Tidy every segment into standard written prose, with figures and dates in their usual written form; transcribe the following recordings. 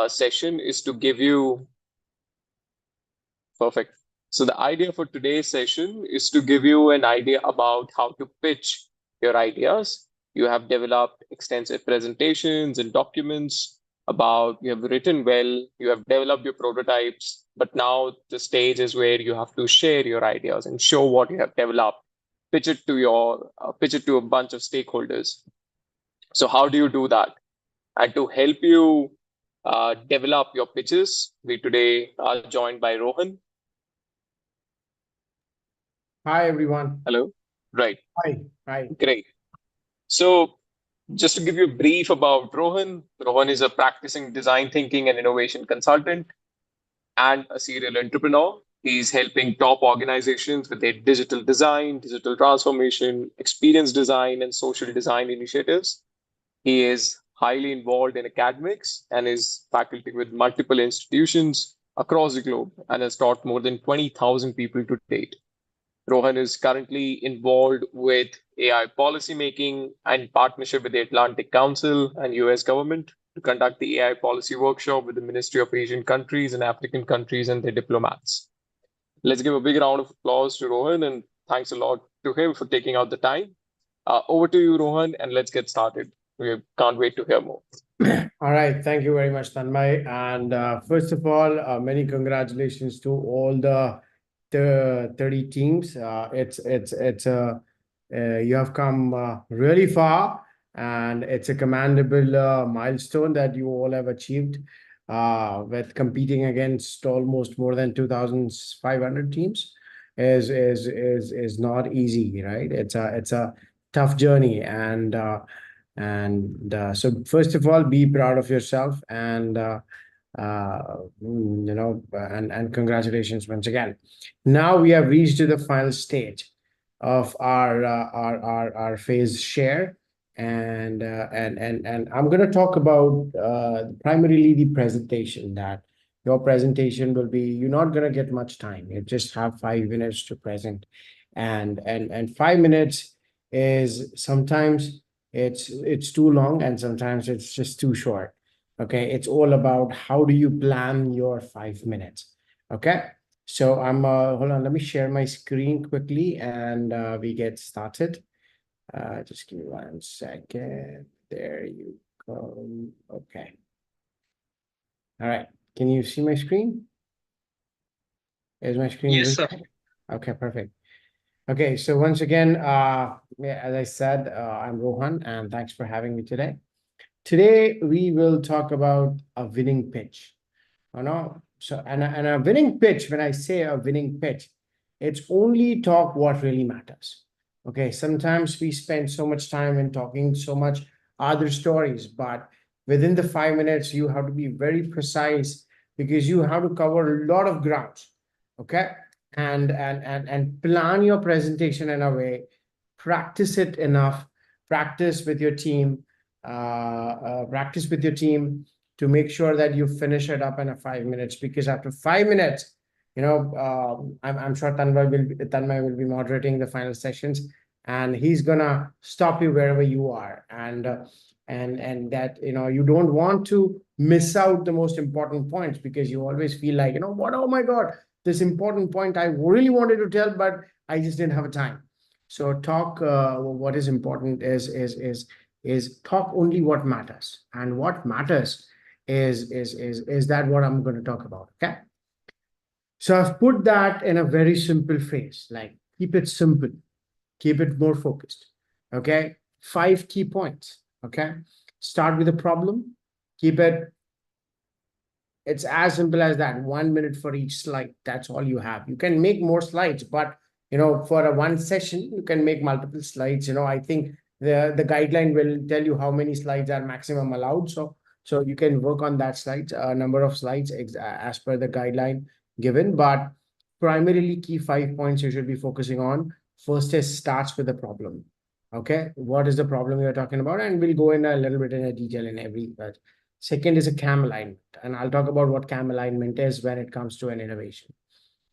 session is to give you perfect. So the idea for today's session is to give you an idea about how to pitch your ideas. You have developed extensive presentations and documents about you have written well, you have developed your prototypes, but now the stage is where you have to share your ideas and show what you have developed. Pitch it to a bunch of stakeholders. So how do you do that? And to help you develop your pitches, we today are joined by Rohan. Hi, everyone. Hello. Right. Hi. Hi. Great. So just to give you a brief about Rohan, Rohan is a practicing design thinking and innovation consultant and a serial entrepreneur. He's helping top organizations with their digital design, digital transformation, experience design, and social design initiatives. He is highly involved in academics and is faculty with multiple institutions across the globe and has taught more than 20,000 people to date. Rohan is currently involved with AI policymaking and partnership with the Atlantic Council and US government to conduct the AI policy workshop with the Ministry of Asian countries and African countries and their diplomats. Let's give a big round of applause to Rohan and thanks a lot to him for taking out the time. Over to you, Rohan, and let's get started. We can't wait to hear more. All right. Thank you very much, Tanmay. And first of all, many congratulations to all the 30 teams. You have come really far, and it's a commendable milestone that you all have achieved with competing against almost more than 2,500 teams is not easy, right? It's a tough journey, and so first of all, be proud of yourself, and and congratulations once again. Now we have reached to the final stage of our phase share, and I'm going to talk about primarily the presentation. That your presentation will be, you're not going to get much time. You just have 5 minutes to present, and 5 minutes is sometimes it's too long, and sometimes it's just too short. Okay, it's all about how do you plan your 5 minutes. Okay, so I'm hold on, let me share my screen quickly, and we get started. Just give me 1 second. There you go. Okay. All right, can you see my screen? Is my screen Yes, sir. Okay, perfect. Okay, so once again, as I said, I'm Rohan, and thanks for having me today. Today, we will talk about a winning pitch. So, and a winning pitch, when I say a winning pitch, it's only talk what really matters. Okay, sometimes we spend so much time in talking so much other stories, but within the 5 minutes, you have to be very precise because you have to cover a lot of ground. Okay, and plan your presentation in a way, practice it enough, practice with your team, to make sure that you finish it up in a 5 minutes, because after 5 minutes, I'm sure Tanmay will be moderating the final sessions, and he's gonna stop you wherever you are, and that you don't want to miss out the most important points, because you always feel like, what, oh my God, this important point I really wanted to tell, but I just didn't have a time. So talk, what is important is talk only what matters, and what matters is that what I'm going to talk about. Okay, so I've put that in a very simple phrase, like keep it simple, keep it more focused. Okay, 5 key points. Okay, start with a problem, keep it, it's as simple as that. 1 minute for each slide, that's all you have. You can make more slides, but for a one session you can make multiple slides. I think the guideline will tell you how many slides are maximum allowed, so you can work on that slides, number of slides as per the guideline given. But primarily, key 5 points you should be focusing on. First is starts with the problem. Okay, what is the problem you're talking about, and we'll go in a little bit in a detail in every. Second is a CAM alignment, and I'll talk about what CAM alignment is when it comes to an innovation.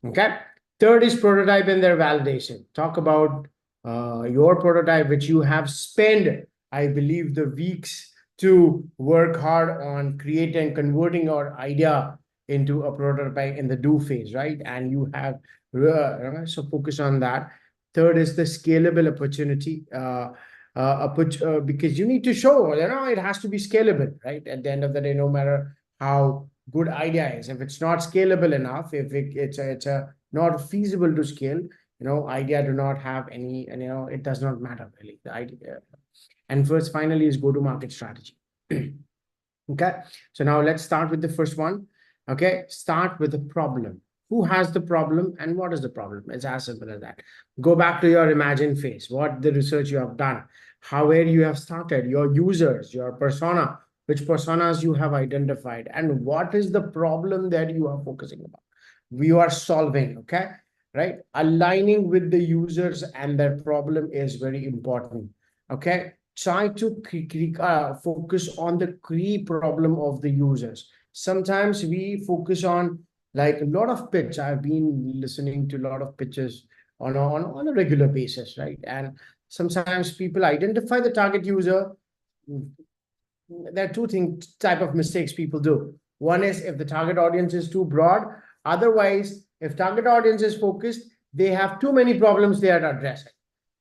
Okay, third is prototype and their validation. Talk about your prototype, which you have spent, I believe, the weeks to work hard on creating, converting your idea into a prototype in the do phase, right? And you have so focus on that. Third is the scalable opportunity. Because you need to show, it has to be scalable, right? At the end of the day, no matter how good idea is, if it's not scalable enough, if it's not feasible to scale, idea do not have any, and it does not matter really, the idea. And first, finally, is go to market strategy. Okay, so now let's start with the first one. Okay, start with the problem. Who has the problem and what is the problem? It's as simple as that. Go back to your imagine phase, what the research you have done, how, where you have started, your users, your persona, which personas you have identified, and what is the problem that you are focusing about. We are solving, okay, right? Aligning with the users and their problem is very important. Okay, try to focus on the key problem of the users. Sometimes we focus on like a lot of pitch. I've been listening to a lot of pitches on a regular basis, right? And sometimes people identify the target user. There are two type of mistakes people do. One is if the target audience is too broad. Otherwise, if target audience is focused, they have too many problems they are addressing.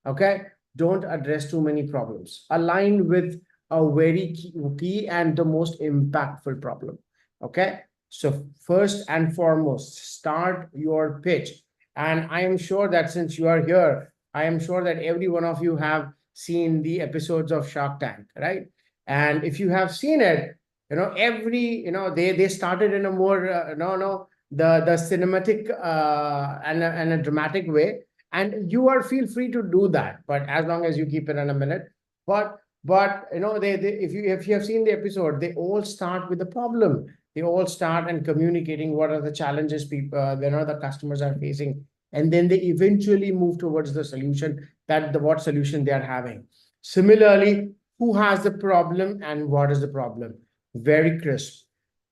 Okay, don't address too many problems. Align with a very key and the most impactful problem. Okay, so first and foremost, start your pitch. And I am sure that since you are here, I am sure that every one of you have seen the episodes of Shark Tank, right? And if you have seen it, they started in a more no the cinematic and a dramatic way, and you are feel free to do that, but as long as you keep it in a minute. But they if you have seen the episode, they all start with the problem. They all start and communicating what are the challenges people the customers are facing, and then they eventually move towards the solution, that the what solution they are having. Similarly, who has the problem and what is the problem? Very crisp.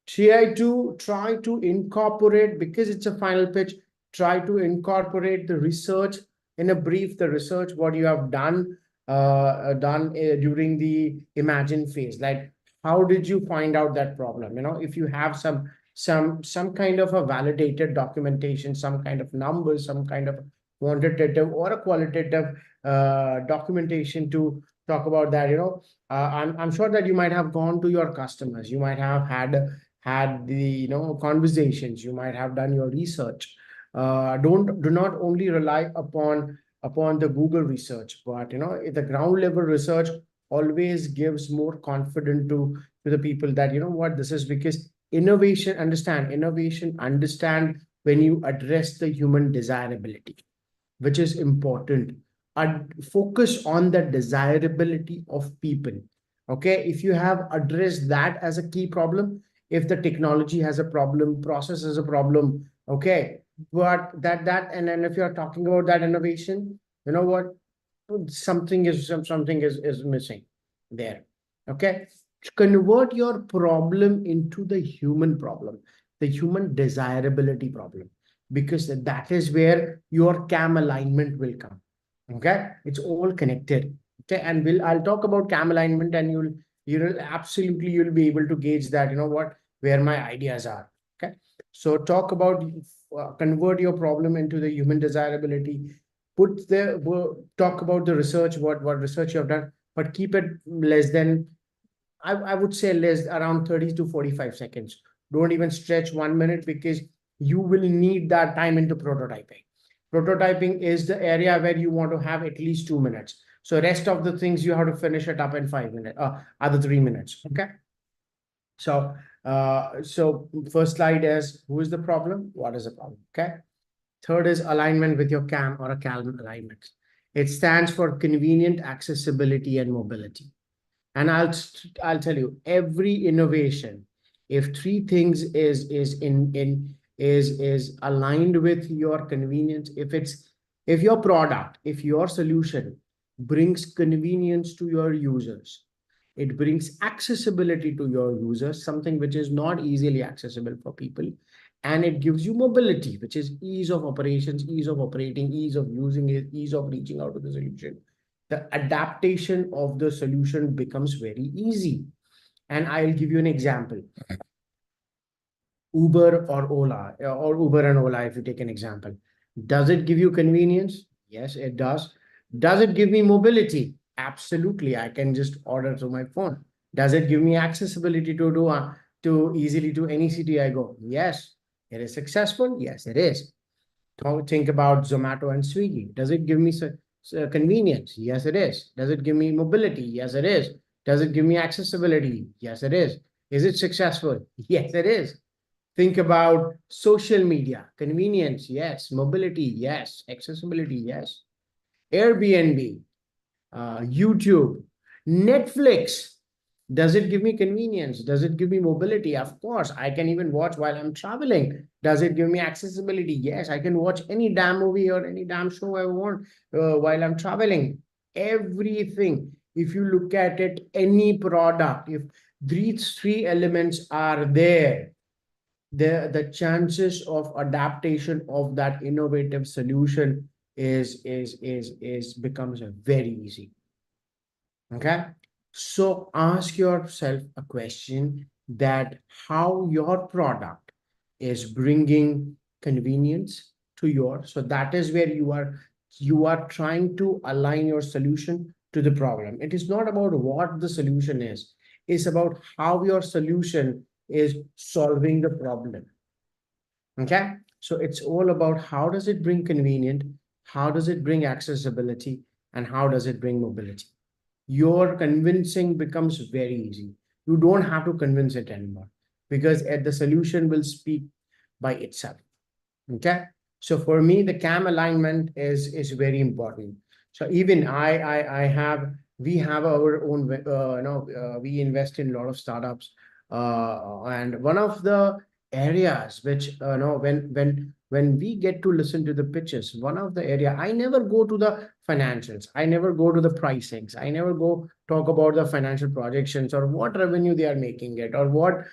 Try to incorporate, because it's a final pitch, try to incorporate the research in a brief, the research what you have done during the imagine phase. Like, how did you find out that problem? If you have some kind of a validated documentation, some kind of numbers, some kind of quantitative or a qualitative documentation to talk about that. I'm sure that you might have gone to your customers, you might have had the conversations, you might have done your research. Do not only rely upon the Google research, but the ground level research always gives more confidence to the people that what this is, because innovation understand when you address the human desirability, which is important. Focus on the desirability of people. Okay, if you have addressed that as a key problem, if the technology has a problem, process has a problem, okay, but and then if you're talking about that innovation, you know what, something is missing there. Okay, convert your problem into the human problem, the human desirability problem, because that is where your cam alignment will come. Okay, it's all connected. Okay, and I'll talk about cam alignment, and you'll be able to gauge that, what, where my ideas are. Okay, so convert your problem into the human desirability. Talk about the research, what research you have done, but keep it less than, I would say, less, around 30 to 45 seconds. Don't even stretch 1 minute, because you will need that time into prototyping. Prototyping is the area where you want to have at least 2 minutes. So rest of the things you have to finish it up in 5 minutes, other 3 minutes. Okay. So first slide is who is the problem, what is the problem. Okay. Third is alignment with your CAM or a CALM alignment. It stands for convenient accessibility and mobility. And I'll tell you, every innovation, if three things is aligned with your convenience, if your product, if your solution brings convenience to your users, it brings accessibility to your users, something which is not easily accessible for people, and it gives you mobility, which is ease of operations, ease of operating, ease of using it, ease of reaching out to the solution. The adaptation of the solution becomes very easy. And I'll give you an example. Uber or Ola, or Uber and Ola, if you take an example. Does it give you convenience? Yes, it does. Does it give me mobility? Absolutely. I can just order through my phone. Does it give me accessibility to easily to any city I go? Yes. It is successful. Yes, it is. Think about Zomato and Swiggy. Does it give me convenience? Yes, it is. Does it give me mobility? Yes, it is. Does it give me accessibility? Yes, it is. Is it successful? Yes, it is. Think about social media, convenience, yes. Mobility, yes. Accessibility, yes. Airbnb, YouTube, Netflix. Does it give me convenience? Does it give me mobility? Of course, I can even watch while I'm traveling. Does it give me accessibility? Yes, I can watch any damn movie or any damn show I want while I'm traveling. Everything. If you look at it, any product, if these three elements are there, the chances of adaptation of that innovative solution is becomes very easy. Okay, so ask yourself a question that how your product is bringing convenience to yours. So that is where you are trying to align your solution to the problem. It is not about what the solution is, it's about how your solution is solving the problem. Okay, so it's all about how does it bring convenient, how does it bring accessibility, and how does it bring mobility. Your convincing becomes very easy. You don't have to convince it anymore because the solution will speak by itself. Okay, so for me the cam alignment is very important. So even I have, we have our own we invest in a lot of startups, and one of the areas which when we get to listen to the pitches, one of the area, I never go to the financials, I never go to the pricings, I never go talk about the financial projections or what revenue they are making it, or what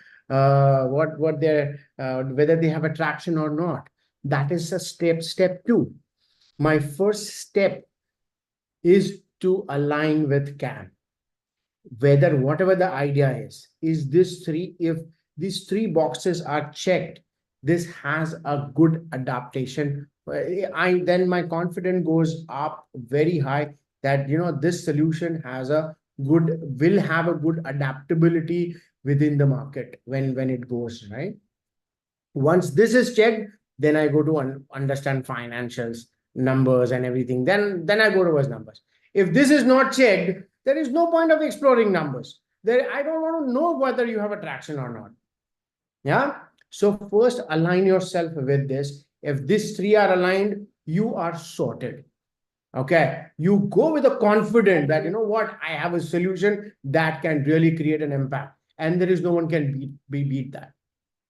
they're whether they have attraction or not. That is a step two. My first step is to align with CAM, whether whatever the idea is this three, if these three boxes are checked, this has a good adaptation. I then my confidence goes up very high that this solution has a good, will have a good adaptability within the market when it goes right. Once this is checked, then I go to understand financials, numbers and everything. Then I go towards numbers. If this is not checked, there is no point of exploring numbers. There, I don't want to know whether you have a traction or not. Yeah. So first align yourself with this. If these three are aligned, you are sorted. Okay. You go with a confidence that what, I have a solution that can really create an impact. And there is no one can beat that,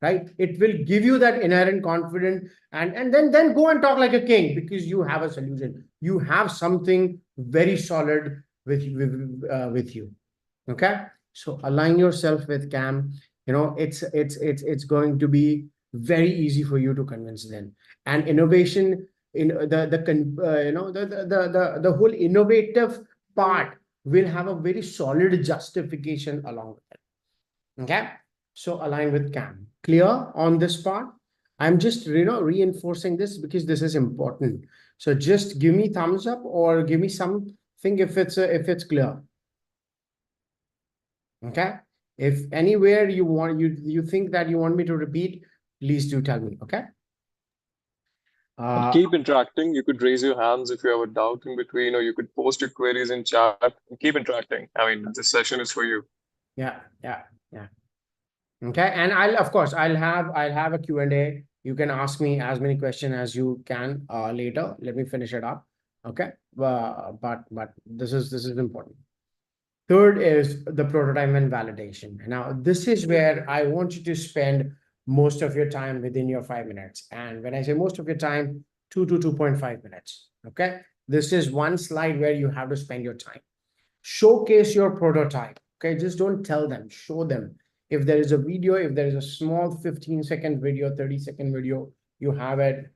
right? It will give you that inherent confidence, and then go and talk like a king because you have a solution. You have something very solid with you. Okay, so align yourself with CAM. It's going to be very easy for you to convince them. And innovation in the whole innovative part will have a very solid justification along with it. Okay, so align with CAM. Clear on this part? I'm just reinforcing this because this is important. So just give me thumbs up or give me something if it's clear. Okay. If anywhere you think that you want me to repeat, please do tell me. Okay. And Uh, keep interacting. You could raise your hands if you have a doubt in between, or you could post your queries in chat and keep interacting. I mean, this session is for you. yeah, yeah, yeah. Okay, and of course I'll have a Q&A. You can ask me as many questions as you can later. Let me finish it up. Okay, but this is important. Third is the prototype and validation. Now this is where I want you to spend most of your time within your 5 minutes. And when I say most of your time, 2 to 2.5 minutes. Okay, this is one slide where you have to spend your time. Showcase your prototype. Okay, just don't tell them, show them. If there is a video, if there is a small 15-second video, 30-second video, you have it.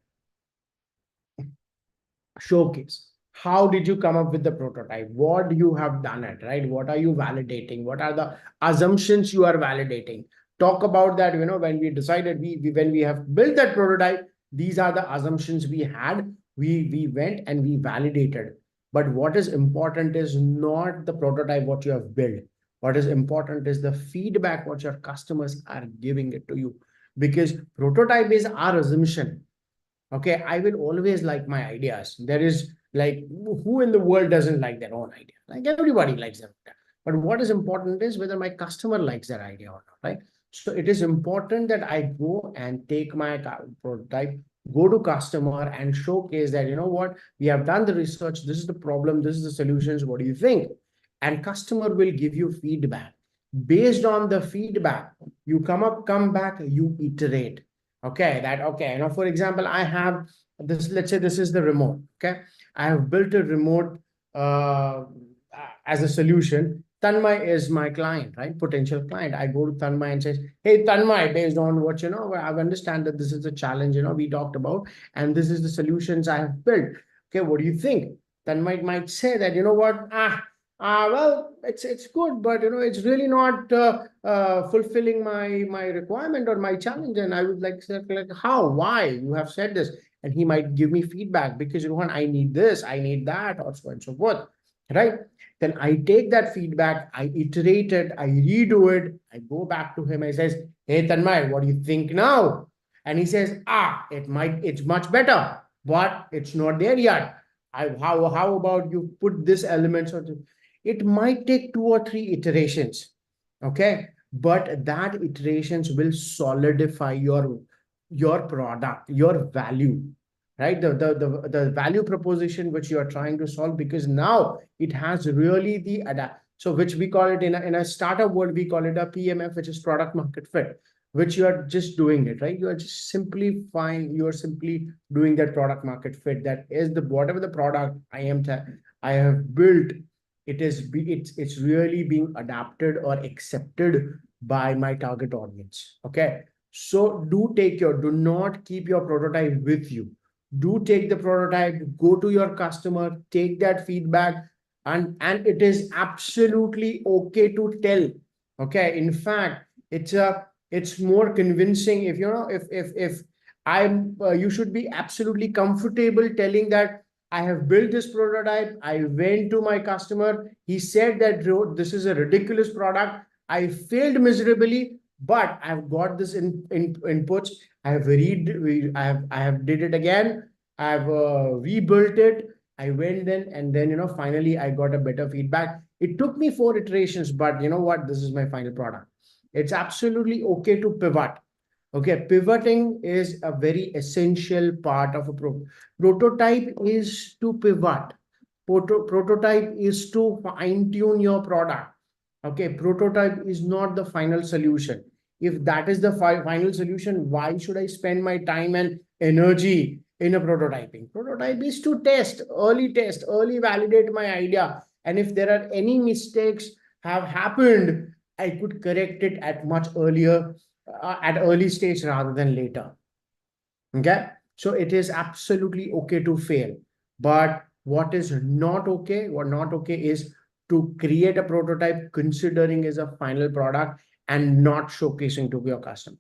Showcase. How did you come up with the prototype? What you have done it, right? What are you validating? What are the assumptions you are validating? Talk about that, when we decided, when we have built that prototype, these are the assumptions we had. We went and we validated. But what is important is not the prototype, what you have built. What is important is the feedback, what your customers are giving it to you. Because prototype is our assumption. Okay, I will always like my ideas. There is, like, who in the world doesn't like their own idea? Like, everybody likes their own idea. But what is important is whether my customer likes their idea or not, right? So it is important that I go and take my prototype, go to customer and showcase that, what, we have done the research, this is the problem, this is the solutions, what do you think? And customer will give you feedback. Based on the feedback, you come back, you iterate. Okay, for example, I have this, let's say this is the remote. Okay, I have built a remote uh, as a solution. Tanmay is my client, right? Potential client. I go to Tanmay and says, hey, Tanmay, based on what, I understand that this is the challenge, we talked about, and this is the solutions I have built. Okay, what do you think? Tanmay might say that, what, well, it's good, but it's really not fulfilling my requirement or my challenge. And I would like to say, like, how, why you have said this? And he might give me feedback, because I need this, I need that, or so and so forth, right? Then I take that feedback, I iterate it, I redo it, I go back to him, I says, hey Tanmay, what do you think now? And he says, it's much better, but it's not there yet. How about you put this element? It might take 2 or 3 iterations. Okay, but that iterations will solidify your product, your value, right? The value proposition which you are trying to solve, because now it has really the adapt. So which we call it in a startup world, we call it a PMF, which is product market fit, which you are just doing it, right? You are just simply fine. You are simply doing that product market fit. That is the whatever the product I have built, it's really being adapted or accepted by my target audience. Okay, so do not keep your prototype with you. Do take the prototype, go to your customer, take that feedback, and it is absolutely okay to tell. Okay, in fact, it's more convincing if if I'm you should be absolutely comfortable telling that I have built this prototype. I went to my customer. He said that this is a ridiculous product. I failed miserably, but I've got this inputs. I have I have did it again. I've rebuilt it. I went in, and then finally I got a better feedback. It took me 4 iterations, but you know what? This is my final product. It's absolutely okay to pivot. Okay, pivoting is a very essential part of a prototype is to pivot. Prototype is to fine tune your product. Okay, prototype is not the final solution. If that is the final solution, why should I spend my time and energy in a prototyping? Prototype is to test, early validate my idea. And if there are any mistakes have happened, I could correct it at much earlier, at early stage rather than later. Okay, so it is absolutely okay to fail, but what is not okay, is to create a prototype considering as a final product and not showcasing to your customer.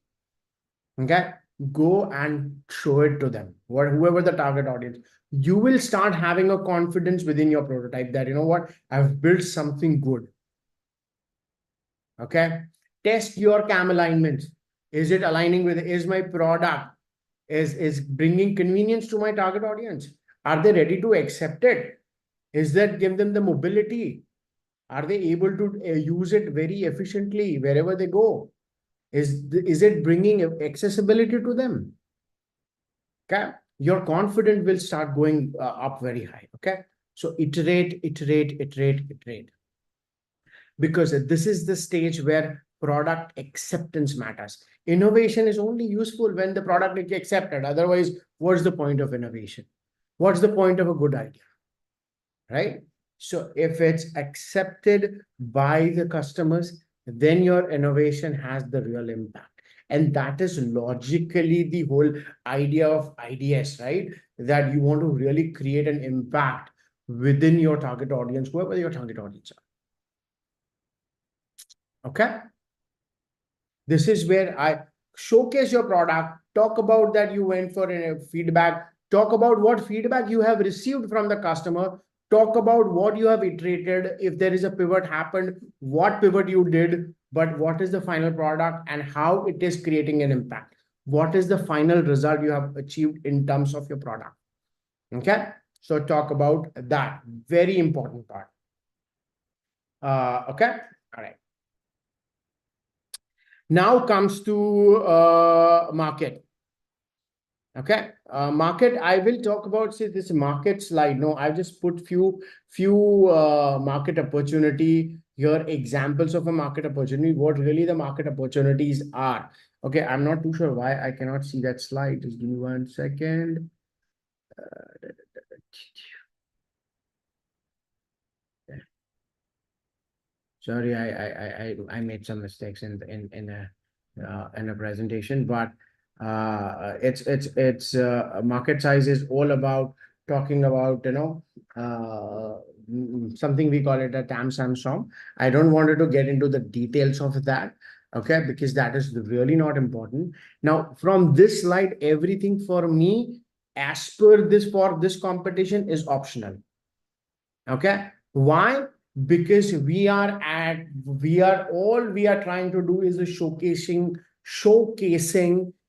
Okay, go and show it to them, whoever the target audience. You will start having a confidence within your prototype that what, I've built something good. Okay, test your cam alignments. Is it aligning with, is my product is bringing convenience to my target audience? Are they ready to accept it? Is that give them the mobility? Are they able to use it very efficiently wherever they go? Is it bringing accessibility to them? Okay, your confidence will start going up very high. Okay, so iterate, because this is the stage where product acceptance matters. Innovation is only useful when the product is accepted. Otherwise, what's the point of innovation? What's the point of a good idea? Right? So if it's accepted by the customers, then your innovation has the real impact. And that is logically the whole idea of IDS, right? That you want to really create an impact within your target audience, whoever your target audience are. Okay. This is where I showcase your product, talk about that you went for a feedback, talk about what feedback you have received from the customer, talk about what you have iterated. If there is a pivot happened, what pivot you did, but what is the final product and how it is creating an impact. What is the final result you have achieved in terms of your product? Okay. So talk about that. Very important part. Okay. All right. Now comes to market. Okay, market. I will talk about say this market slide. No, I just put few market opportunity here, examples of a market opportunity. What really the market opportunities are. Okay, I'm not too sure why I cannot see that slide. Just give me 1 second. Sorry, I made some mistakes in a presentation, but it's market size is all about talking about something we call it a TAM SAM. I don't wanted to get into the details of that, okay, because that is really not important. Now, from this slide, everything for me, as per this for this competition, is optional. Okay, why? Because we are trying to do is a showcasing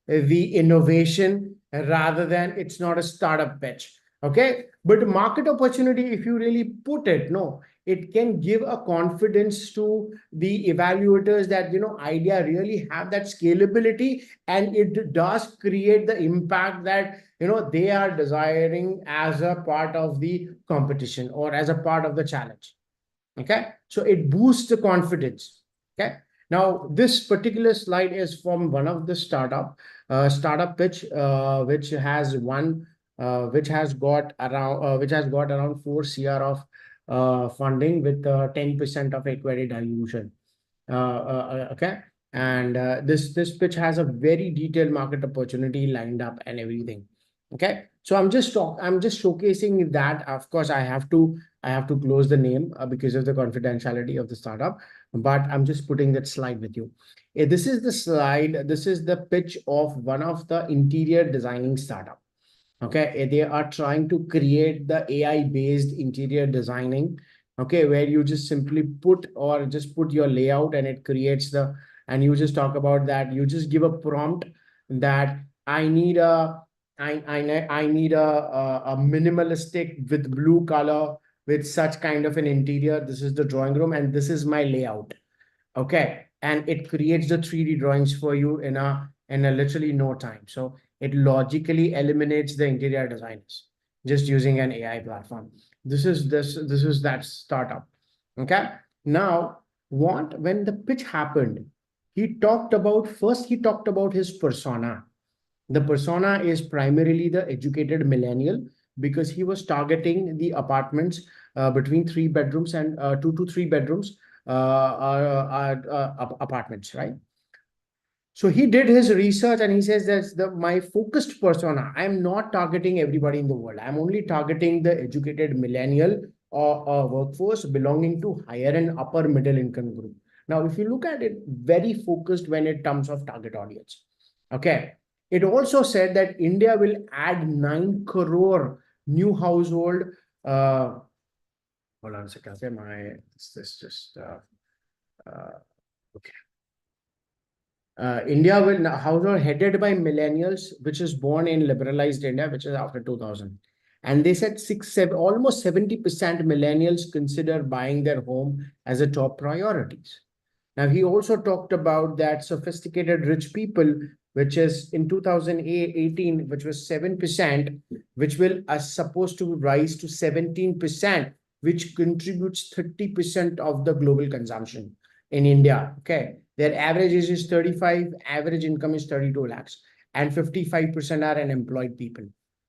the innovation rather than it's not a startup pitch. Okay, but market opportunity, if you really put it, no, it can give a confidence to the evaluators that idea really have that scalability, and it does create the impact that they are desiring as a part of the competition or as a part of the challenge. Okay, so it boosts the confidence. Okay, now this particular slide is from one of the startup pitch, which has got around 4 CR of funding with 10% of equity dilution. Okay, and this pitch has a very detailed market opportunity lined up and everything. Okay, so I'm just showcasing that. Of course, I have to close the name because of the confidentiality of the startup, but I'm just putting that slide with you. This is the slide. This is the pitch of one of the interior designing startup. Okay, they are trying to create the AI based interior designing. Okay, where you just simply put your layout and it creates and you just talk about that. You just give a prompt that I need a minimalistic with blue color with such kind of an interior. This is the drawing room and this is my layout. Okay, and it creates the 3D drawings for you in a literally no time. So it logically eliminates the interior designers just using an AI platform. This is that startup. Okay, now when the pitch happened, he talked about his persona. The persona is primarily the educated millennial because he was targeting the apartments between 3 bedrooms and 2 to 3 bedrooms apartments, right? So he did his research and he says that's my focused persona. I'm not targeting everybody in the world. I'm only targeting the educated millennial workforce belonging to higher and upper middle income group. Now, if you look at it, very focused when it comes of target audience. Okay. It also said that India will add 9 crore new household. Hold on a second. Okay, okay. India will now, however, headed by millennials, which is born in liberalized India, which is after 2000. And they said almost 70% millennials consider buying their home as a top priorities. Now, he also talked about that sophisticated rich people, which is in 2018, which was 7%, which will supposed to rise to 17%, which contributes 30% of the global consumption in India. Okay. Their average age is 35, average income is 32 lakhs, and 55% are unemployed people.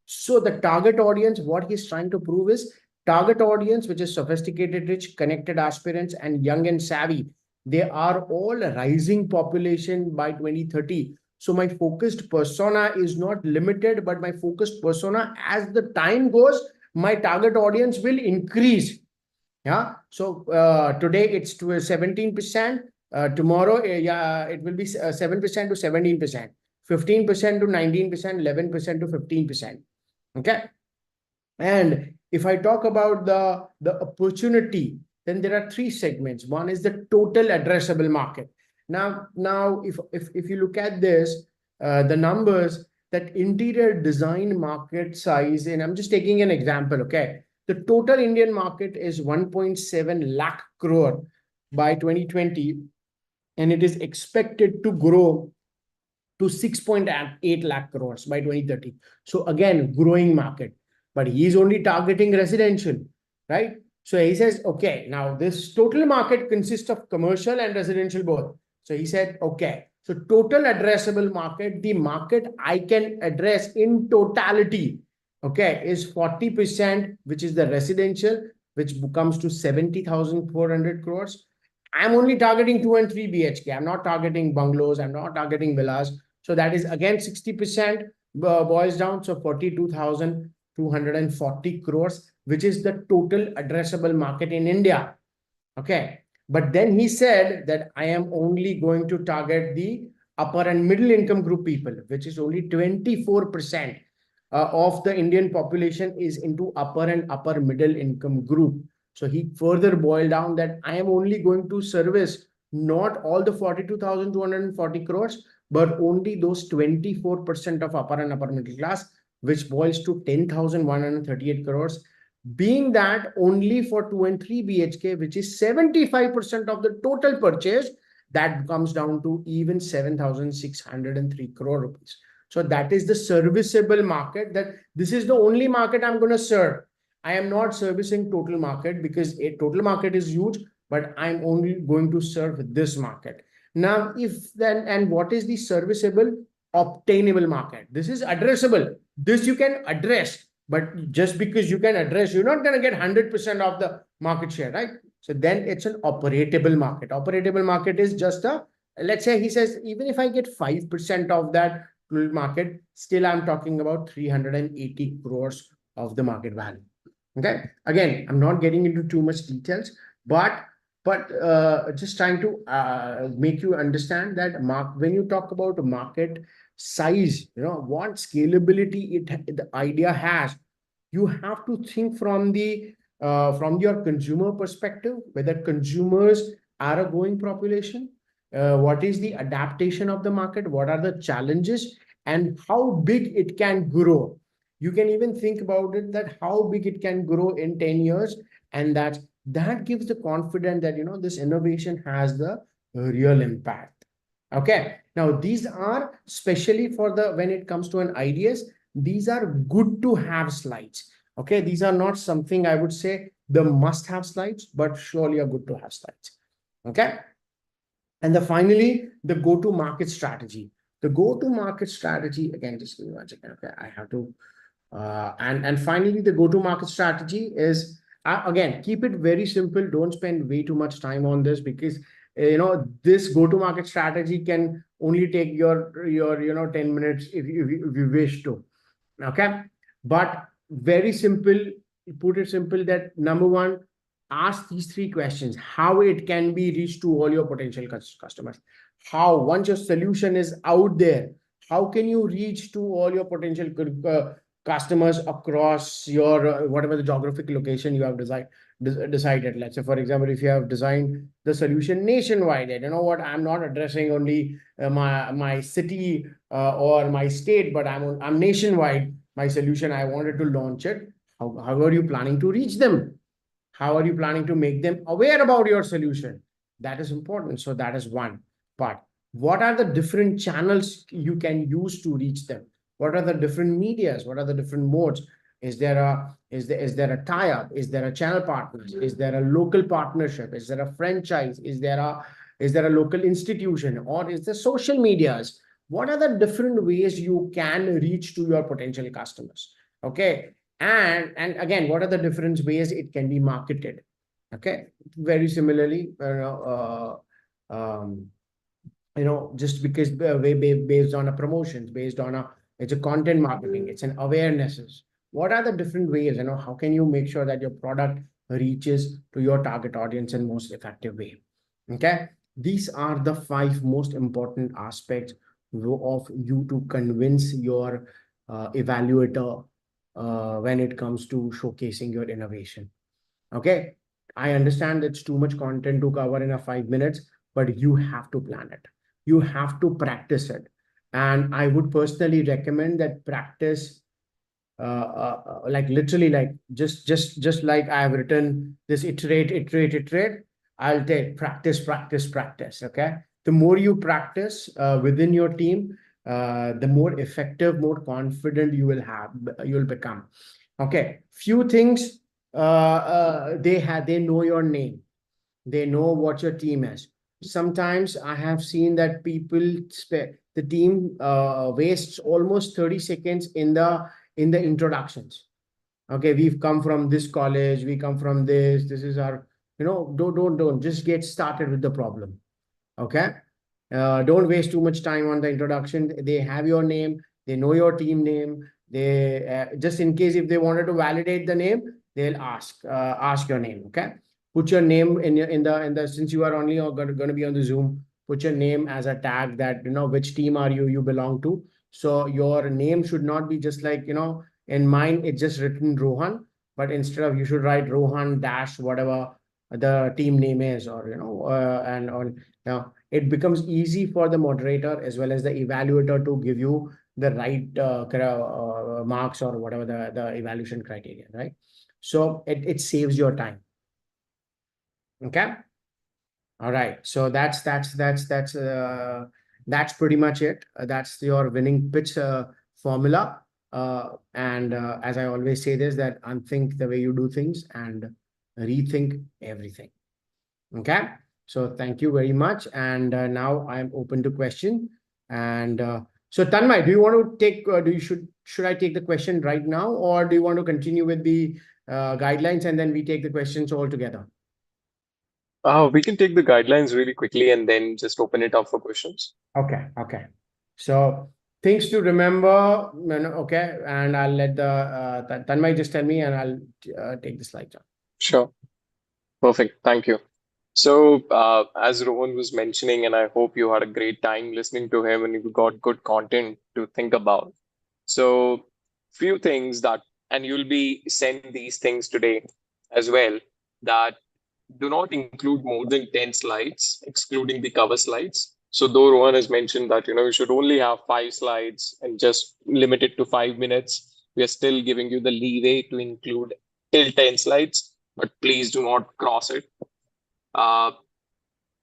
So the target audience, what he's trying to prove is target audience, which is sophisticated, rich, connected aspirants, and young and savvy. They are all rising population by 2030. So my focused persona is not limited, but my focused persona, as the time goes, my target audience will increase. Yeah. So today it's to 17%. Tomorrow, yeah, it will be 7% to 17%, 15% to 19%, 11% to 15%. Okay. And if I talk about the opportunity, then there are three segments. One is the total addressable market. Now, if you look at this, the numbers, that interior design market size, and I'm just taking an example, okay? The total Indian market is 1.7 lakh crore by 2020, and it is expected to grow to 6.8 lakh crores by 2030. So again, growing market, but he's only targeting residential, right? So he says, okay, now this total market consists of commercial and residential both. So he said, okay, so total addressable market, the market I can address in totality, okay, is 40%, which is the residential, which comes to 70,400 crores. I'm only targeting 2 and 3 BHK. I'm not targeting bungalows. I'm not targeting villas. So that is again 60% boils down. So 42,240 crores, which is the total addressable market in India. Okay. But then he said that I am only going to target the upper and middle income group people, which is only 24% of the Indian population is into upper and upper middle income group. So he further boiled down that I am only going to service not all the 42,240 crores, but only those 24% of upper and upper middle class, which boils to 10,138 crores. Being that only for 2 and 3 BHK, which is 75% of the total purchase, that comes down to even 7,603 crore rupees. So that is the serviceable market, that this is the only market I'm going to serve. I am not servicing total market because a total market is huge, but I'm only going to serve this market. Now, if then, and what is the serviceable obtainable market? This is addressable. This you can address, but just because you can address, you're not going to get 100% of the market share, right? So then it's an operatable market. Operatable market is just a, let's say he says, even if I get 5% of that market, still I'm talking about 380 crores of the market value. Okay. Again, I'm not getting into too much details, but just trying to make you understand that when you talk about market size, what scalability the idea has, you have to think from your consumer perspective, whether consumers are a growing population, what is the adaptation of the market, what are the challenges, and how big it can grow. You can even think about it, that how big it can grow in 10 years, and that gives the confidence that this innovation has the real impact. Okay. Now these are especially for when it comes to an IDS, these are good to have slides. Okay. These are not something I would say the must have slides, but surely are good to have slides. Okay. And finally, the go-to market strategy. The go-to market strategy, again, just give me 1 second. Okay. I have to, and finally, the go-to market strategy is, again, keep it very simple. Don't spend way too much time on this, because this go-to-market strategy can only take your 10 minutes if you wish to. Okay. But very simple, put it simple, that number one, ask these three questions: how it can be reached to all your potential customers. How, once your solution is out there, how can you reach to all your potential customers across your whatever the geographic location you have decided. Let's say, for example, if you have designed the solution nationwide, and I'm not addressing only my city or my state, but I'm nationwide. My solution, I wanted to launch it. How are you planning to reach them? How are you planning to make them aware about your solution? That is important. So that is one part. What are the different channels you can use to reach them? What are the different medias? What are the different modes? Is there a tie-up? Is there a channel partners? Is there a local partnership? Is there a franchise? Is there a local institution, or is there social medias? What are the different ways you can reach to your potential customers? Okay. And again, what are the different ways it can be marketed? Okay. Very similarly, just because based on a promotions, based on it's a content marketing, it's an awarenesses. what are the different ways, how can you make sure that your product reaches to your target audience in most effective way? Okay, these are the 5 most important aspects of you to convince your evaluator when it comes to showcasing your innovation. Okay, I understand it's too much content to cover in a 5 minutes, but you have to plan it. You have to practice it. And I would personally recommend that practice like literally like just like I have written this iterate. I'll take practice. Okay. The more you practice within your team, the more effective, more confident you'll become. Okay. Few things they know your name, they know what your team is. Sometimes I have seen that the team wastes almost 30 seconds in the introductions. Okay, we've come from this college, we come from this is our, don't just get started with the problem. Okay, don't waste too much time on the introduction. They have your name, they know your team name. They just in case if they wanted to validate the name, they'll ask your name. Okay, put your name in the since you are only going to be on the Zoom, put your name as a tag that which team are you belong to. So your name should not be just like in mine it's just written Rohan, but instead of you should write Rohan dash whatever the team name is, or and on now it becomes easy for the moderator as well as the evaluator to give you the right marks or whatever the evaluation criteria, right? So it saves your time. Okay. All right. So that's pretty much it. That's your winning pitch formula. And as I always say this, that unthink the way you do things and rethink everything. Okay. So thank you very much. And now I'm open to question. And so Tanmay, do you want to take, should I take the question right now, or do you want to continue with the guidelines and then we take the questions all together? We can take the guidelines really quickly and then just open it up for questions. Okay. Okay. So things to remember, okay. And I'll let the Tanmay just tell me and I'll take the slides on. Sure. Perfect. Thank you. So, as Rohan was mentioning, and I hope you had a great time listening to him and you got good content to think about. So, few things that, and you'll be sent these things today as well, that do not include more than 10 slides, excluding the cover slides. So, though Rohan has mentioned that, you should only have 5 slides and just limit it to 5 minutes, we are still giving you the leeway to include till 10 slides, but please do not cross it. Uh,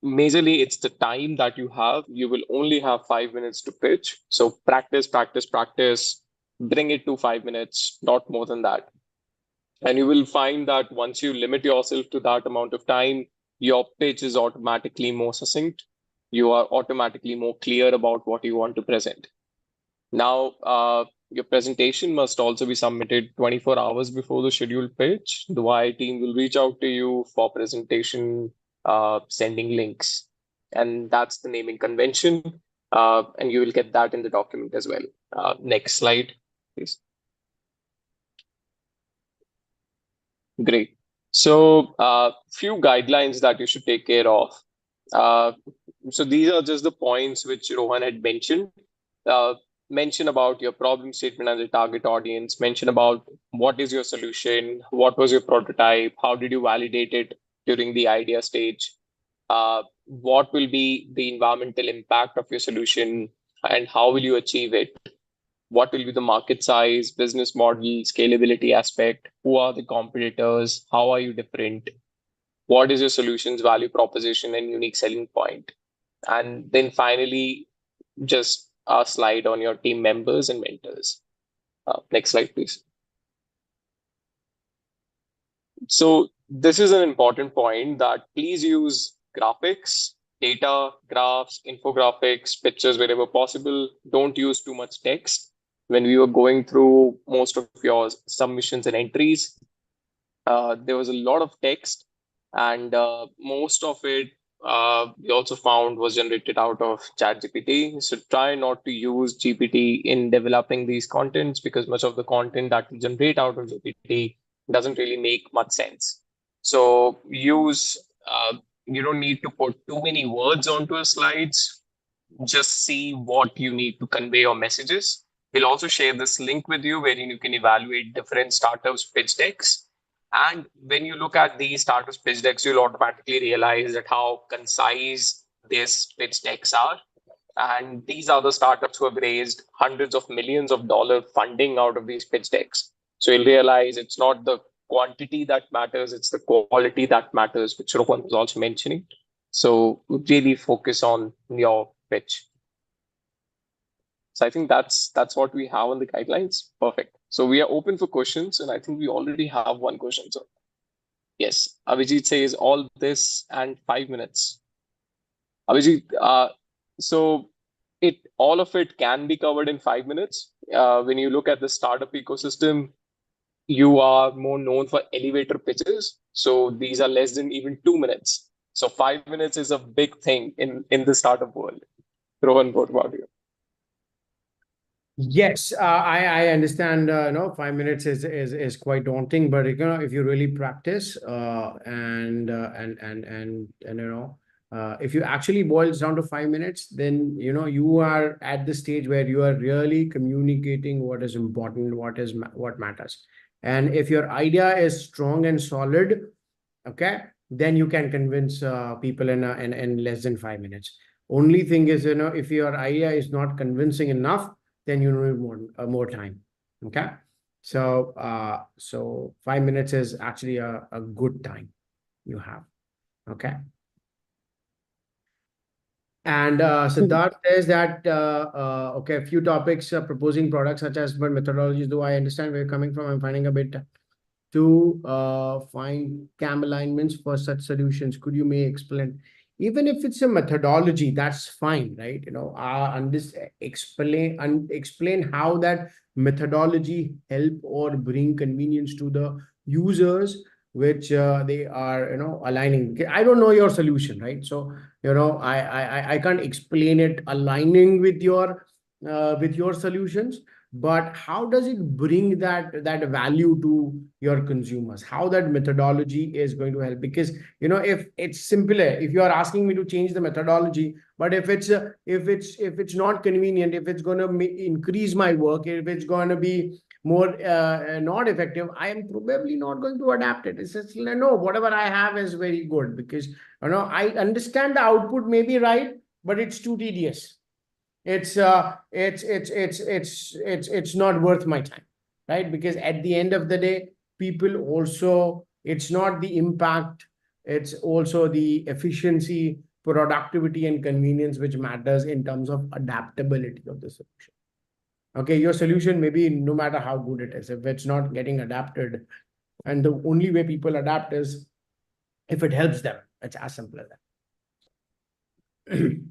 Majorly, it's the time that you have. You will only have 5 minutes to pitch. So practice, bring it to 5 minutes, not more than that. And you will find that once you limit yourself to that amount of time, your pitch is automatically more succinct. You are automatically more clear about what you want to present. Now, your presentation must also be submitted 24 hours before the scheduled pitch. The YI team will reach out to you for presentation, sending links. And that's the naming convention. And you will get that in the document as well. Next slide, please. Great. So, few guidelines that you should take care of. So these are just the points which Rohan had mentioned. Mention about your problem statement and the target audience, mention about what is your solution, what was your prototype, how did you validate it during the idea stage, what will be the environmental impact of your solution, and how will you achieve it, what will be the market size, business model, scalability aspect, who are the competitors, how are you different, what is your solution's value proposition and unique selling point, and then finally, just a slide on your team members and mentors. Next slide, please. So this is an important point that please use graphics, data, graphs, infographics, pictures wherever possible. Don't use too much text. When we were going through most of your submissions and entries, there was a lot of text, and most of it we also found was generated out of ChatGPT. So try not to use GPT in developing these contents because much of the content that we generate out of GPT doesn't really make much sense. So you don't need to put too many words onto your slides. Just see what you need to convey your messages. We'll also share this link with you where you can evaluate different startups' pitch decks. And when you look at these startups' pitch decks, you'll automatically realize that how concise these pitch decks are. And these are the startups who have raised hundreds of millions of dollar funding out of these pitch decks. So you'll realize it's not the quantity that matters, it's the quality that matters, which Rohan was also mentioning. So really focus on your pitch. So I think that's what we have on the guidelines. Perfect. So we are open for questions, and I think we already have one question. So yes, Abhijit says all this and 5 minutes. Abhijit, so it all of it can be covered in 5 minutes. When you look at the startup ecosystem, you are more known for elevator pitches. So these are less than even 2 minutes. So 5 minutes is a big thing in the startup world. Rohan, what about you? Yes, I understand. 5 minutes is quite daunting, but if you really practice, if you actually boils down to 5 minutes, then you are at the stage where you are really communicating what is important, what matters, and if your idea is strong and solid, okay, then you can convince people in less than 5 minutes. Only thing is, if your idea is not convincing enough, then you need more time. Okay. So 5 minutes is actually a good time you have. Okay. And Siddharth says that okay, a few topics proposing products such as but methodologies, though I understand where you're coming from, I'm finding a bit to find CAM alignments for such solutions. Could you may explain? Even if it's a methodology, that's fine, right? And this explain how that methodology help or bring convenience to the users, which they are, aligning. I don't know your solution, right? So, I can't explain it aligning with your solutions, but how does it bring that value to your consumers, how that methodology is going to help? Because if it's simpler, if you are asking me to change the methodology, but if it's not convenient, if it's going to increase my work, if it's going to be more not effective, I am probably not going to adapt it. It's just, no, whatever I have is very good, because I understand the output may be right, but it's too tedious. It's not worth my time, right? Because at the end of the day, people also, it's not the impact, it's also the efficiency, productivity, and convenience which matters in terms of adaptability of the solution. Okay, your solution may be, no matter how good it is, if it's not getting adapted, and the only way people adapt is if it helps them. It's as simple as that.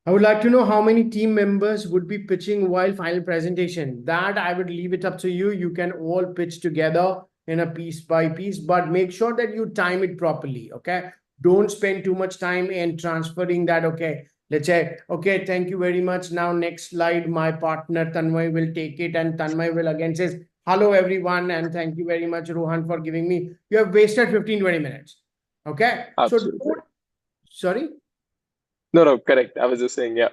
I would like to know how many team members would be pitching while final presentation. That I would leave it up to you. You can all pitch together in a piece by piece, but make sure that you time it properly. Okay. Don't spend too much time in transferring that. Okay. Let's say, okay, thank you very much. Now, next slide, my partner Tanmay will take it, and Tanmay will again says, hello, everyone. And thank you very much, Rohan, for giving me. You have wasted 15-20 minutes. Okay. So, Absolutely. sorry. No, correct. I was just saying, yeah.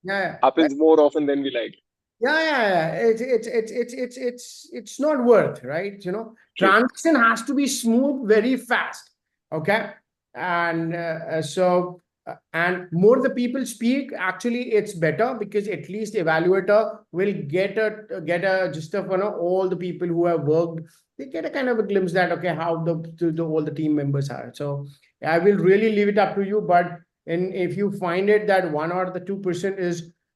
Yeah. Happens more often than we like. Yeah. It's not worth, right? True. Transition has to be smooth, very fast. Okay. And and more the people speak, actually, it's better, because at least evaluator will get a just of all the people who have worked. They get a kind of a glimpse that, okay, how all the team members are. So I will really leave it up to you. But if you find it that 1 or the 2%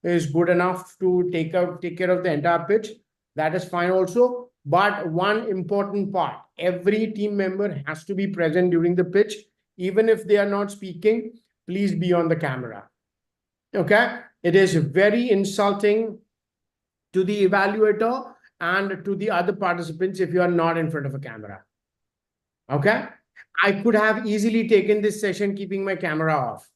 is good enough to take care of the entire pitch, that is fine also. But one important part, every team member has to be present during the pitch. Even if they are not speaking, please be on the camera. Okay. It is very insulting to the evaluator and to the other participants if you are not in front of a camera. Okay. I could have easily taken this session keeping my camera off.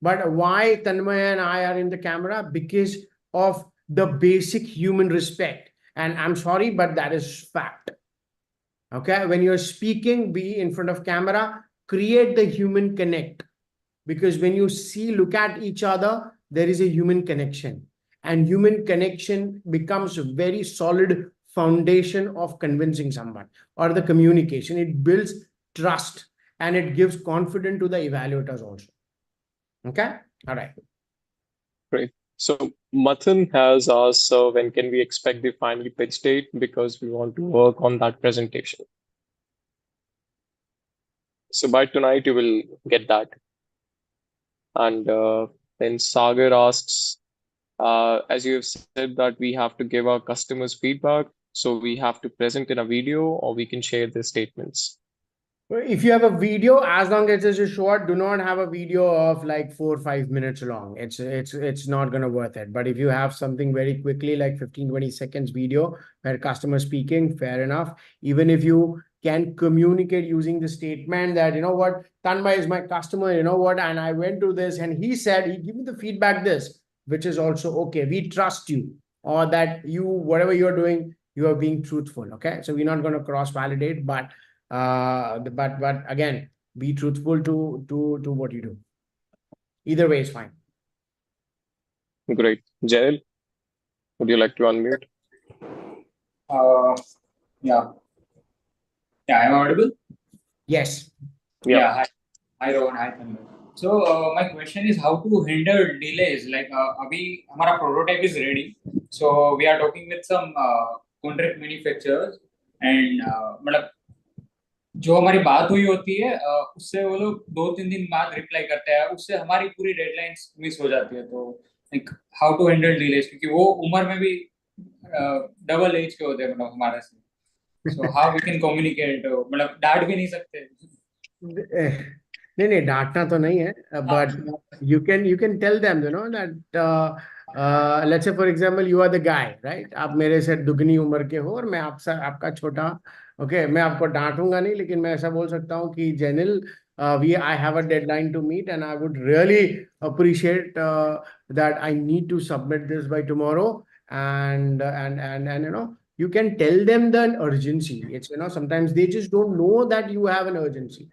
But why Tanmay and I are in the camera? Because of the basic human respect. And I'm sorry, but that is fact. Okay, when you're speaking, be in front of camera, create the human connect. Because when you see, look at each other, there is a human connection. And human connection becomes a very solid foundation of convincing someone or the communication. It builds trust and it gives confidence to the evaluators also. Okay, all right. Great. So Mathan has asked, so when can we expect the final pitch date? Because we want to work on that presentation. So by tonight, you will get that. And then Sagar asks, as you have said that we have to give our customers feedback, so we have to present in a video or we can share the statements. If you have a video, as long as it's a short, do not have a video of like 4 or 5 minutes long. It's not gonna worth it. But if you have something very quickly, like 15-20 seconds video where customer speaking, fair enough. Even if you can communicate using the statement that, you know what, Tanmay is my customer, you know what, and I went to this and he said, he give me the feedback this, which is also okay. We trust you, or that you, whatever you're doing, you are being truthful. Okay. So we're not going to cross validate, but again, be truthful to what you do. Either way is fine. Great. Jael, would you like to unmute? Uh, yeah. Yeah, I'm audible? Yes. Yeah. Yeah, hi Rohan, hi Tanmay. So my question is how to handle delays. Like अभी हमारा prototype is ready. So we are talking with some contract manufacturers and मतलब जो हमारी बात हुई होती है उससे वो लोग 2-3 दिन बाद रिप्लाई करते हैं, उससे हमारी पूरी डेडलाइंस मिस हो जाती है. तो like how to handle delays, क्योंकि वो उम्र में भी डबल एज के होते हैं मतलब हमारे से. So how we can communicate, मतलब डांट भी नहीं सकते. नहीं डांटना तो नहीं है, but you can tell them, you know, that let's say for example you are the guy, right? आप मेरे से दुगनी उम्र के हो और मैं आपसे आपका छोटा. ओके, मैं आपको डांटूंगा नहीं, लेकिन मैं ऐसा बोल सकता हूँ कि जेनिल, I have a deadline to meet and I would really appreciate that I need to submit this by tomorrow. And you know, you can tell them the urgency. It's, you know, sometimes they just don't know that you have an urgency.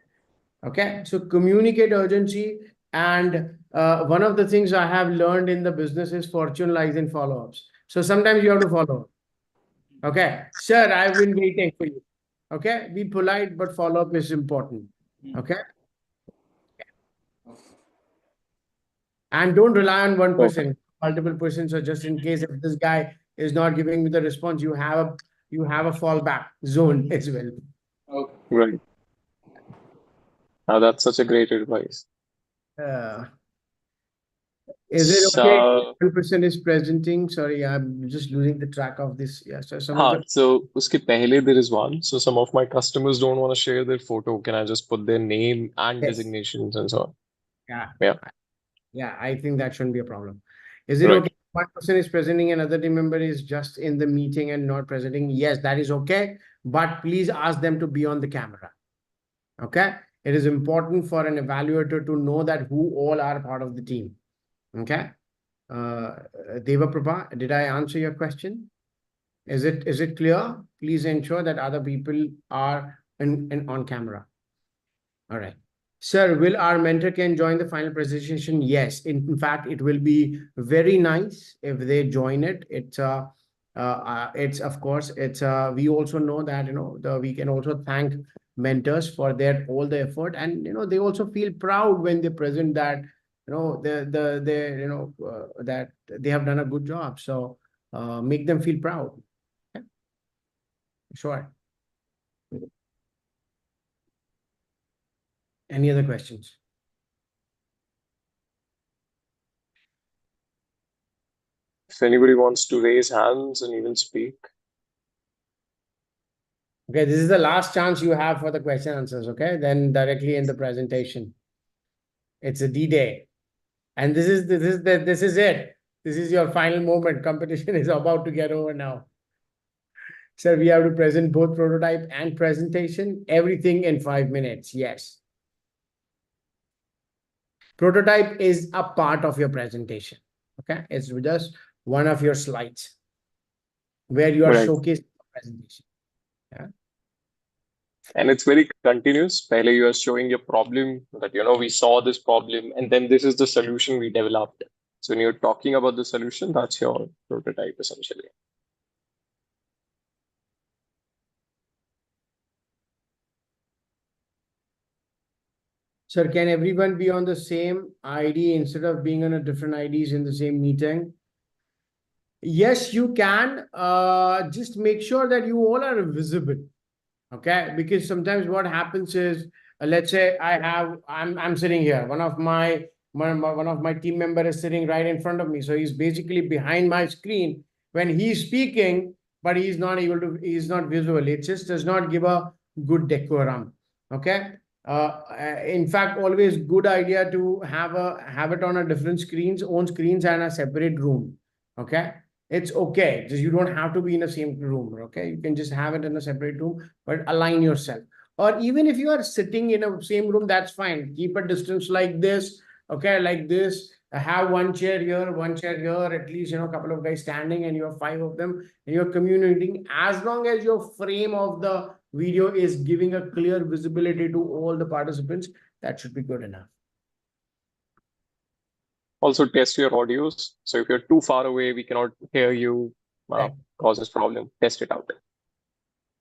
Okay, so communicate urgency. And one of the things I have learned in the business is fortune lies in follow-ups. So sometimes you have to follow up. Okay, sir, I've been waiting for you. Okay, be polite, but follow-up is important. Okay. And don't rely on one person, multiple persons, or just in case if this guy is not giving me the response, you have a fallback zone as well. Okay. Right. Now that's such a great advice. Is it okay? So, 1% is presenting. Sorry, I'm just losing the track of this. Yeah, so some of the so uske pehle there is one. So some of my customers don't want to share their photo. Can I just put their name and yes. designations and so on? Yeah. Yeah. Yeah, I think that shouldn't be a problem. Is it Right. okay if one person is presenting and another team member is just in the meeting and not presenting? Yes, that is okay. But please ask them to be on the camera. Okay. It is important for an evaluator to know that who all are part of the team. Okay. Deva Prabha, did I answer your question? Is it clear? Please ensure that other people are on camera. All right. Sir, will our mentor can join the final presentation? Yes. In fact, it will be very nice if they join it. It's of course, we also know that, you know, we can also thank mentors for their all the effort, and, you know, they also feel proud when they present that, you know, you know, that they have done a good job. So make them feel proud. Okay? Sure. Any other questions? If anybody wants to raise hands and even speak. Okay, this is the last chance you have for the question answers. Okay, then directly in the presentation. It's a D-Day. And this is it. This is your final moment. Competition is about to get over now. Sir, we have to present both prototype and presentation, everything in 5 minutes. Yes. Prototype is a part of your presentation. Okay. It's just one of your slides where you are Right. showcasing the presentation. Yeah. And it's very continuous. Pehle you are showing your problem that, we saw this problem and then this is the solution we developed. So when you're talking about the solution, that's your prototype essentially. Sir, can everyone be on the same ID instead of being on a different IDs in the same meeting? Yes, you can. Just make sure that you all are visible. Okay, because sometimes what happens is, let's say I'm sitting here. One of my team member is sitting right in front of me, so he's basically behind my screen when he's speaking, but he's not visible. It just does not give a good decorum. Okay. In fact, always good idea to have it on a different screens, own screens, and a separate room. Okay. It's okay. Just you don't have to be in the same room. Okay. You can just have it in a separate room, but align yourself. Or even if you are sitting in a same room, that's fine. Keep a distance like this. Okay. Like this. Have one chair here, one chair here, at least, a couple of guys standing and you have 5 of them and you're communicating. As long as your frame of the video is giving a clear visibility to all the participants, that should be good enough. Also test your audios. So if you're too far away, we cannot hear you, causes problem. Test it out.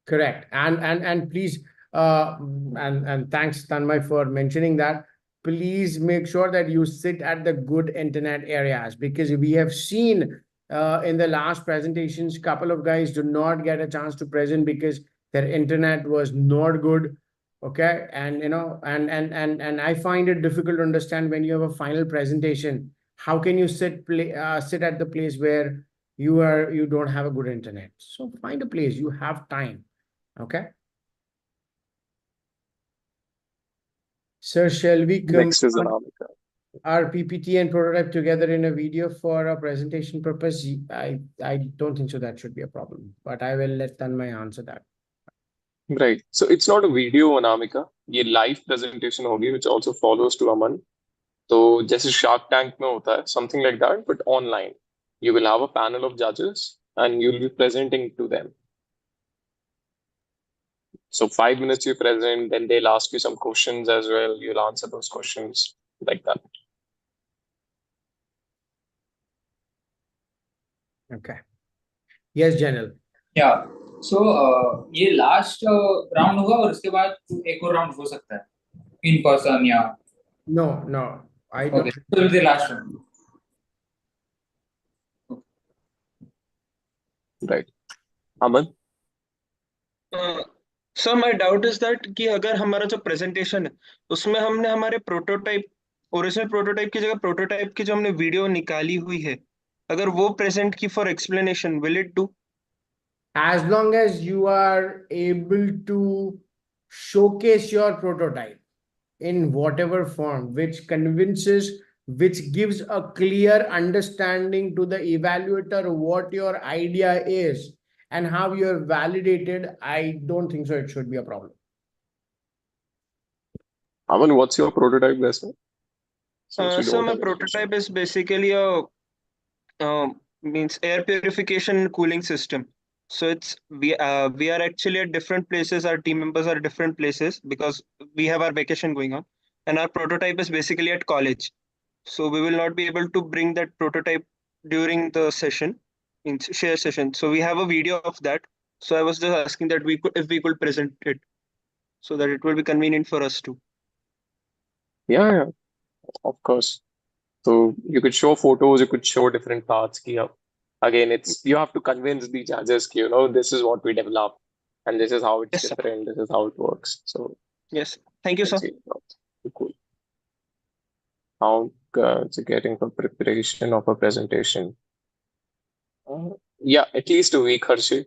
Correct. And please, and thanks Tanmay for mentioning that. Please make sure that you sit at the good internet areas, because we have seen in the last presentations, couple of guys do not get a chance to present because their internet was not good. Okay. And and I find it difficult to understand when you have a final presentation, how can you sit at the place where you don't have a good internet? So find a place, you have time. Okay. Sir, shall we Next is combine Anamika. our PPT and prototype together in a video for a presentation purpose? I don't think so. That should be a problem, but I will let Tanmay answer that. Right. So it's not a video, Anamika. ये live presentation होगी, which also follows to Aman. तो जैसे Shark Tank में होता है, something like that, but online. You will have a panel of judges and you'll be presenting to them. So 5 minutes you present, then they'll ask you some questions as well. You'll answer those questions like that. Okay. Yes, Janil. Yeah. So ये last round होगा और उसके बाद एक और round हो सकता है इन पर्सन या No, I don't. Okay, so the last round. Right. Aman? Sir my doubt is that कि अगर हमारा जो प्रेजेंटेशन है उसमें हमने हमारे प्रोटोटाइप ओरिजिनल प्रोटोटाइप की जगह प्रोटोटाइप की जो हमने वीडियो निकाली हुई है अगर वो प्रेजेंट की for explanation will it do As long as you are able to showcase your prototype in whatever form, which convinces, which gives a clear understanding to the evaluator what your idea is and how you're validated, I don't think so it should be a problem. Aman, what's your prototype lesson? So my prototype is basically a means air purification and cooling system. So it's we are actually at different places. Our team members are at different places because we have our vacation going on, and our prototype is basically at college. So we will not be able to bring that prototype during the session, means share session. So we have a video of that. So I was just asking that if we could present it, so that it will be convenient for us too. Yeah, of course. So you could show photos, you could show different parts. Again, you have to convince the judges, this is what we developed and this is how it's Yes, sir. different, this is how it works. So Yes, thank you, sir. Cool. How getting for preparation of a presentation? Yeah, at least a week, Harshit.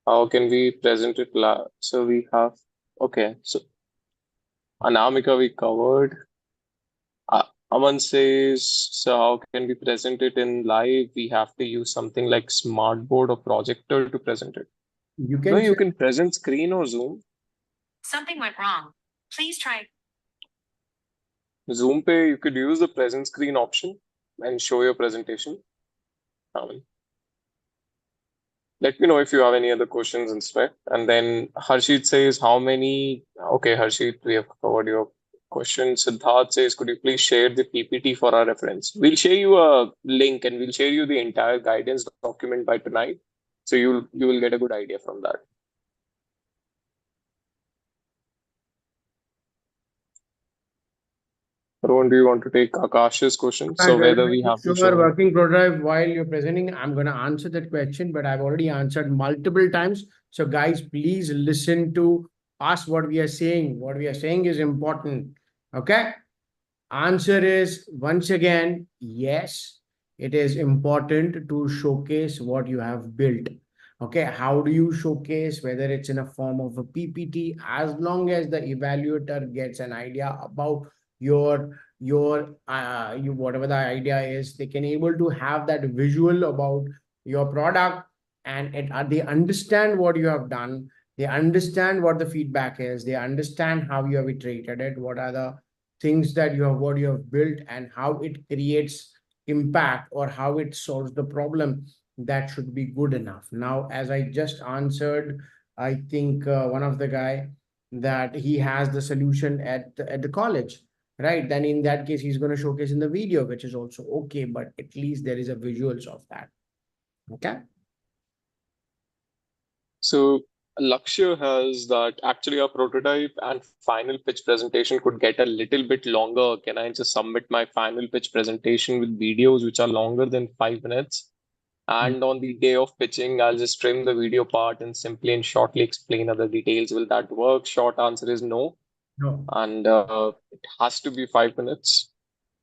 How can we present it? So we have, okay, so Anamika we covered. Aman says, so how can we present it in live? We have to use something like smartboard or projector to present it. You No, can you say, can present screen or Zoom. Something went wrong. Please try. Zoom pay, you could use the present screen option and show your presentation. Aman. Let me know if you have any other questions instead. And then Harshit says, how many? Okay, Harshit, we have covered your question. Siddharth says, could you please share the PPT for our reference? We'll share you a link and we'll share you the entire guidance document by tonight. So you will get a good idea from that. Rohan, do you want to take Akash's question? So whether we have to sure, show. working prototype while you're presenting, I'm going to answer that question, but I've already answered multiple times. So guys, please listen to us, what we are saying. What we are saying is important. Okay. Answer is once again, yes, it is important to showcase what you have built. Okay, how do you showcase? Whether it's in a form of a PPT, as long as the evaluator gets an idea about you whatever the idea is, they can able to have that visual about your product, and they understand what you have done. They understand what the feedback is. They understand how you have iterated it. What are the things that what you have built and how it creates impact or how it solves the problem. That should be good enough. Now, as I just answered, I think one of the guy that he has the solution at the college, right? Then in that case, he's going to showcase in the video, which is also okay, but at least there is a visuals of that. Okay. So Lakshya has that actually our prototype and final pitch presentation could get a little bit longer. Can I just submit my final pitch presentation with videos which are longer than 5 minutes? And on the day of pitching, I'll just trim the video part and simply and shortly explain other details. Will that work? Short answer is no. No. And it has to be 5 minutes.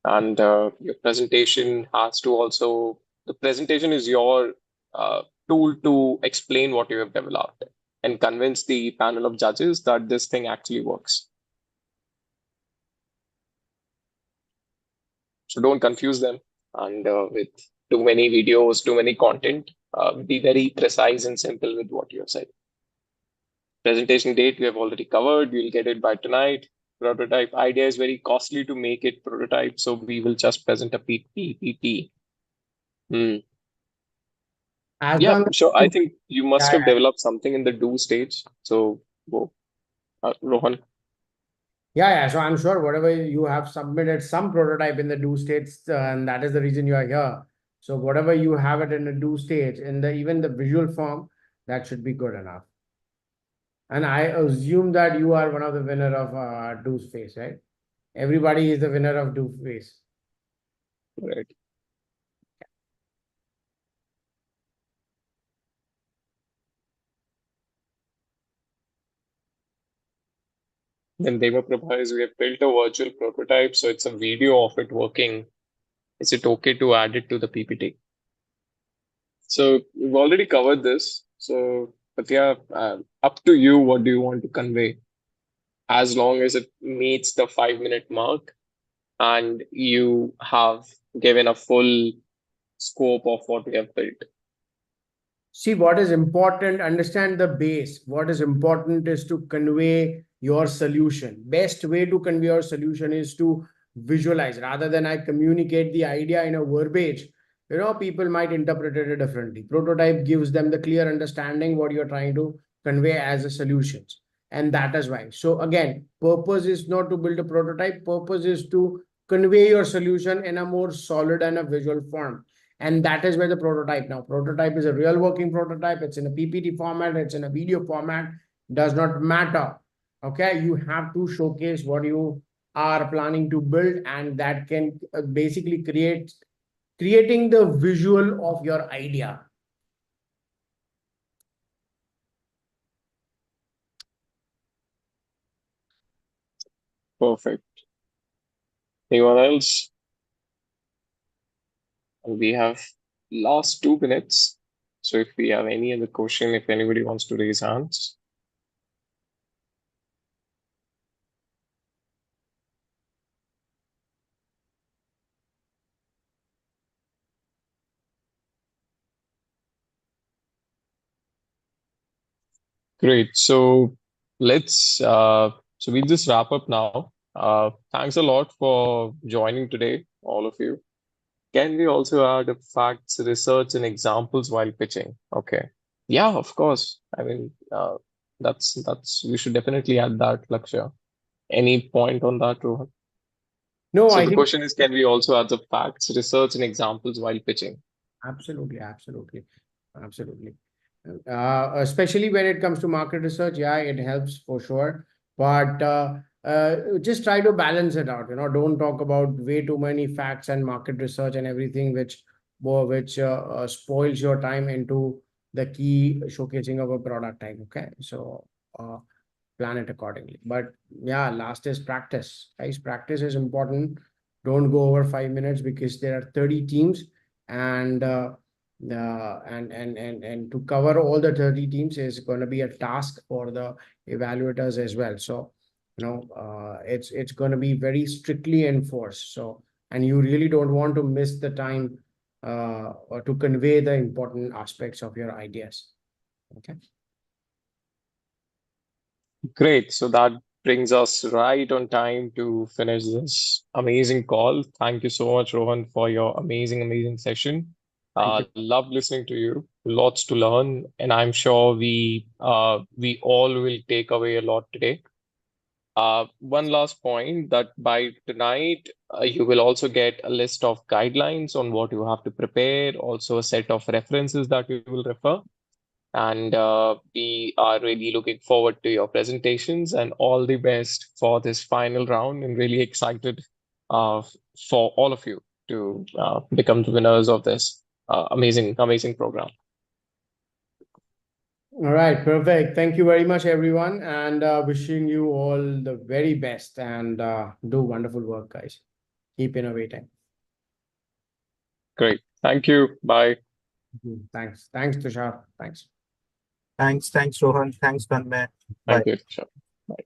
And your presentation has to also, the presentation is your tool to explain what you have developed and convince the panel of judges that this thing actually works. So don't confuse them. And with too many videos, too many content, be very precise and simple with what you have said. Presentation date we have already covered. You'll get it by tonight. Prototype idea is very costly to make it prototype, so we will just present a PPT. As Yeah, long sure. I as think you must have developed something in the do stage. So, Rohan. yeah. So I'm sure whatever you have submitted some prototype in the do states, and that is the reason you are here. So whatever you have it in the do stage, in the even the visual form, that should be good enough. And I assume that you are one of the winner of do space, right? Everybody is the winner of do space. Right. Then Deva Prabha is we have built a virtual prototype, so it's a video of it working. Is it okay to add it to the PPT? So we've already covered this. So, but yeah, up to you. What do you want to convey? As long as it meets the 5 minute mark and you have given a full scope of what we have built. See, what is important, understand the base. What is important is to convey your solution. Best way to convey your solution is to visualize rather than I communicate the idea in a verbiage. People might interpret it differently. Prototype gives them the clear understanding what you're trying to convey as a solutions. And that is why. So again, purpose is not to build a prototype. Purpose is to convey your solution in a more solid and a visual form. And that is where the prototype is a real working prototype. It's in a PPT format. It's in a video format. Does not matter. Okay. You have to showcase what you are planning to build, and that can basically creating the visual of your idea. Perfect. Anyone else? We have last 2 minutes. So if we have any other question, if anybody wants to raise hands. Great. So we'll just wrap up now. Thanks a lot for joining today, all of you. Can we also add facts, research, and examples while pitching? Okay. Yeah, of course. I mean, that's we should definitely add that, Lakshya. Any point on that, Rohan? No, So I the think question is, can we also add the facts, research, and examples while pitching? absolutely, absolutely, absolutely. Especially when it comes to market research, yeah, it helps for sure. But just try to balance it out. Don't talk about way too many facts and market research and everything, which spoils your time into the key showcasing of a product type. Okay, so plan it accordingly. But yeah, last is practice. Guys, practice is important. Don't go over 5 minutes because there are 30 teams, and and to cover all the 30 teams is going to be a task for the evaluators as well. So it's going to be very strictly enforced. So, and you really don't want to miss the time or to convey the important aspects of your ideas. Okay. Great. So that brings us right on time to finish this amazing call. Thank you so much, Rohan, for your amazing session. Thank you. Love listening to you. Lots to learn, and I'm sure we all will take away a lot today. One last point that by tonight, you will also get a list of guidelines on what you have to prepare, also a set of references that you will refer. And we are really looking forward to your presentations and all the best for this final round, and really excited uh, for all of you to become the winners of this amazing program. All right, perfect. Thank you very much, everyone, and wishing you all the very best, and do wonderful work, guys. Keep innovating. Great. Thank you. Bye. Thanks. Thanks, Tushar. Thanks. Thanks, Rohan. Thanks, Tanmay. Bye. Thank you. Sure. Bye.